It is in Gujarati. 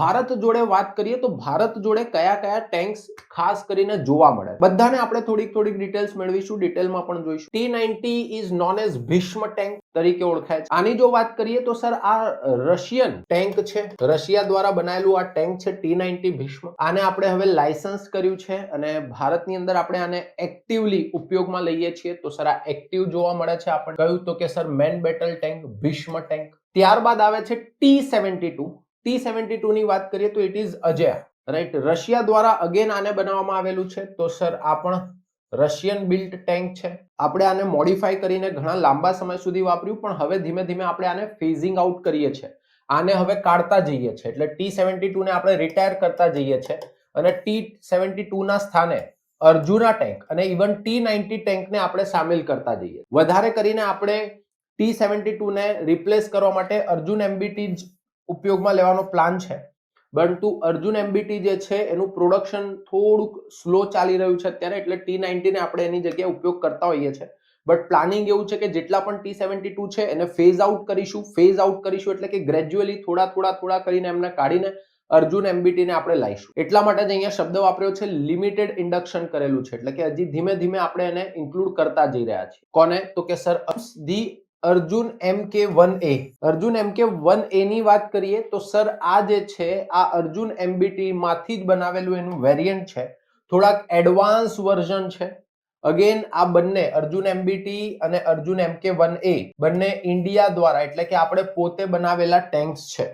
ભારત જોડે વાત કરીએ તો ભારત જોડે કયા કયા ટેન્ક્સ ખાસ કરીને જોવા મળે, બધાને આપણે થોડીક ડિટેલ્સ મેળવીશું, ડિટેલમાં પણ જોઈશું. T-90 is known as Bhishma tank તરીકે ઓળખાય છે. આની જો વાત કરીએ તો સર આ રશિયન ટેન્ક છે, રશિયા દ્વારા બનાયેલું આ ટેન્ક છે T-90 ભીષ્મ. આને આપણે હવે લાયસન્સ કર્યું છે અને ભારતની અંદર આપણે આને એક્ટિવલી ઉપયોગમાં લઈએ છીએ. તો સર આ એક્ટિવ જોવા મળે છે. આપણે કહ્યું તો કે sir main battle tank Bhishma tank. ત્યારબાદ આવે છે T-72. T-72 ની વાત કરીએ તો it is Ajeya, right. Russia દ્વારા અગેન આને બનાવવામાં આવેલું છે. તો સર આ પણ રશિયન બિલ્ટ ટેન્ક છે. આપણે આને મોડિફાઈ કરીને ઘણા લાંબા સમય સુધી વાપર્યું, પણ હવે ધીમે ધીમે આપણે આને ફેઝિંગ આઉટ કરીએ છીએ, આને હવે કાઢતા જઈએ છીએ. એટલે T-72 ને આપણે રિટાયર કરતા જઈએ છીએ અને T-72 ના સ્થાને અર્જુના ટેન્ક અને ઇવન T-90 ટેન્કને આપણે સામેલ કરતા જઈએ. વધારે કરીને આપણે T-72 ને રિપ્લેસ કરવા માટે અર્જુન MBT જ ઉપયોગમાં લેવાનો પ્લાન છે. પરંતુ અર્જુન MBT જે છે એનું પ્રોડક્શન થોડુંક સ્લો ચાલી રહ્યું છે અત્યારે, એટલે T-90 ને આપણે એની જગ્યાએ ઉપયોગ કરતા હોઈએ છીએ. બટ પ્લાનિંગ એવું છે કે જેટલા પણ T-72 છે એને ફેઝ આઉટ કરીશું એટલે કે ગ્રેજ્યુઅલી થોડા કરીને એમને કાઢીને અર્જુન MBT ને આપણે લાવીશું. એટલા માટે જ અહીંયા શબ્દ વાપર્યો છે લિમિટેડ ઇન્ડક્શન કરેલું છે, એટલે કે હજી ધીમે ધીમે આપણે એને ઇન્ક્લુડ કરતા જઈ રહ્યા છીએ. કોને? તો કે sir the Arjun MK1A. Arjun MK1A ની વાત કરીએ તો સર આ જે છે આ અર્જુન MBT માંથી જ બનાવેલું એનું વેરિયન્ટ છે, થોડાક એડવાન્સ વર્ઝન છે. અગેન આ બંને અર્જુન MBT અને અર્જુન MK1A બંને ઇન્ડિયા દ્વારા એટલે કે આપણે પોતે બનાવેલા ટેન્ક્સ છે.